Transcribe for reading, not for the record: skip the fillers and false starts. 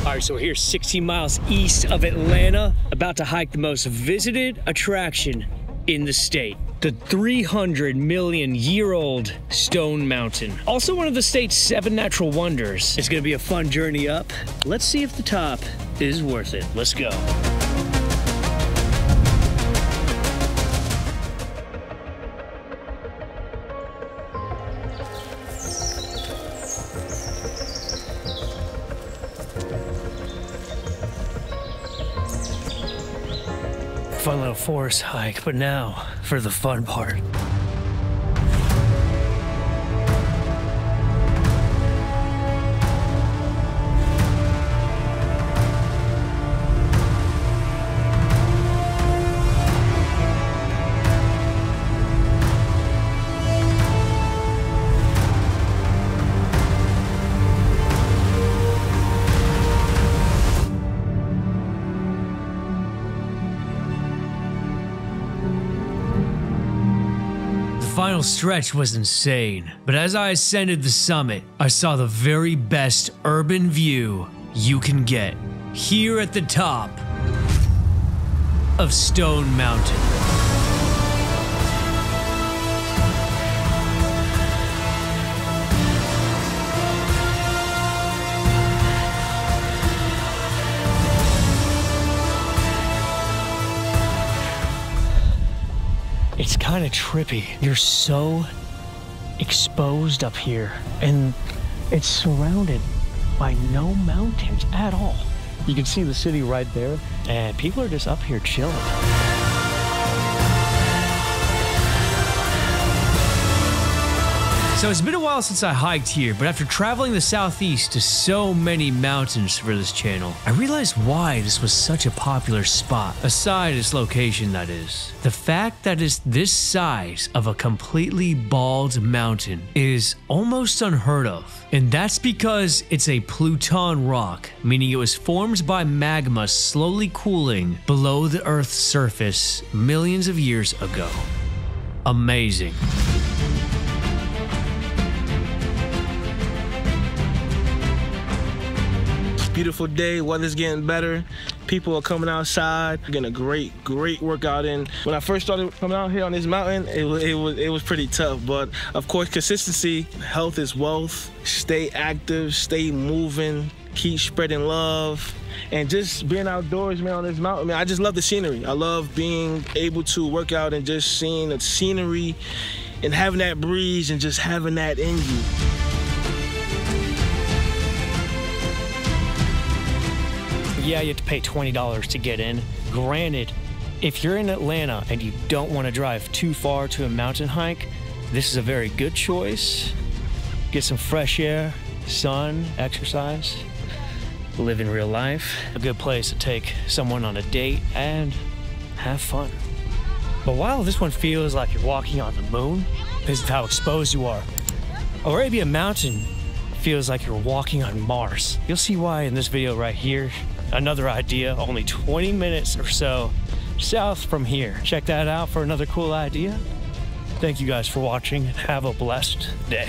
All right, so we're here 16 miles east of Atlanta, about to hike the most visited attraction in the state, the 300 million year old Stone Mountain. Also one of the state's 7 natural wonders. It's gonna be a fun journey up. Let's see if the top is worth it. Let's go. Fun little forest hike, but now for the fun part. The final stretch was insane, but as I ascended the summit, I saw the very best urban view you can get here at the top of Stone Mountain. It's kind of trippy. You're so exposed up here, and it's surrounded by no mountains at all. You can see the city right there, and people are just up here chilling. So it's been a while since I hiked here, but after traveling the southeast to so many mountains for this channel, I realized why this was such a popular spot, aside its location that is. The fact that it's this size of a completely bald mountain is almost unheard of. And that's because it's a pluton rock, meaning it was formed by magma slowly cooling below the Earth's surface millions of years ago. Amazing. Beautiful day, weather's getting better, people are coming outside, getting a great workout in. When I first started coming out here on this mountain, it was pretty tough, but of course consistency, health is wealth. Stay active, stay moving, keep spreading love, and just being outdoors, man, on this mountain, man. I just love the scenery. I love being able to work out and just seeing the scenery and having that breeze and just having that in you. Yeah, you have to pay $20 to get in. Granted, if you're in Atlanta and you don't want to drive too far to a mountain hike, this is a very good choice. Get some fresh air, sun, exercise, live in real life. A good place to take someone on a date and have fun. But while this one feels like you're walking on the moon because of how exposed you are, Arabia Mountain feels like you're walking on Mars. You'll see why in this video right here. Another idea, only 20 minutes or so south from here. Check that out for another cool idea. Thank you guys for watching and have a blessed day.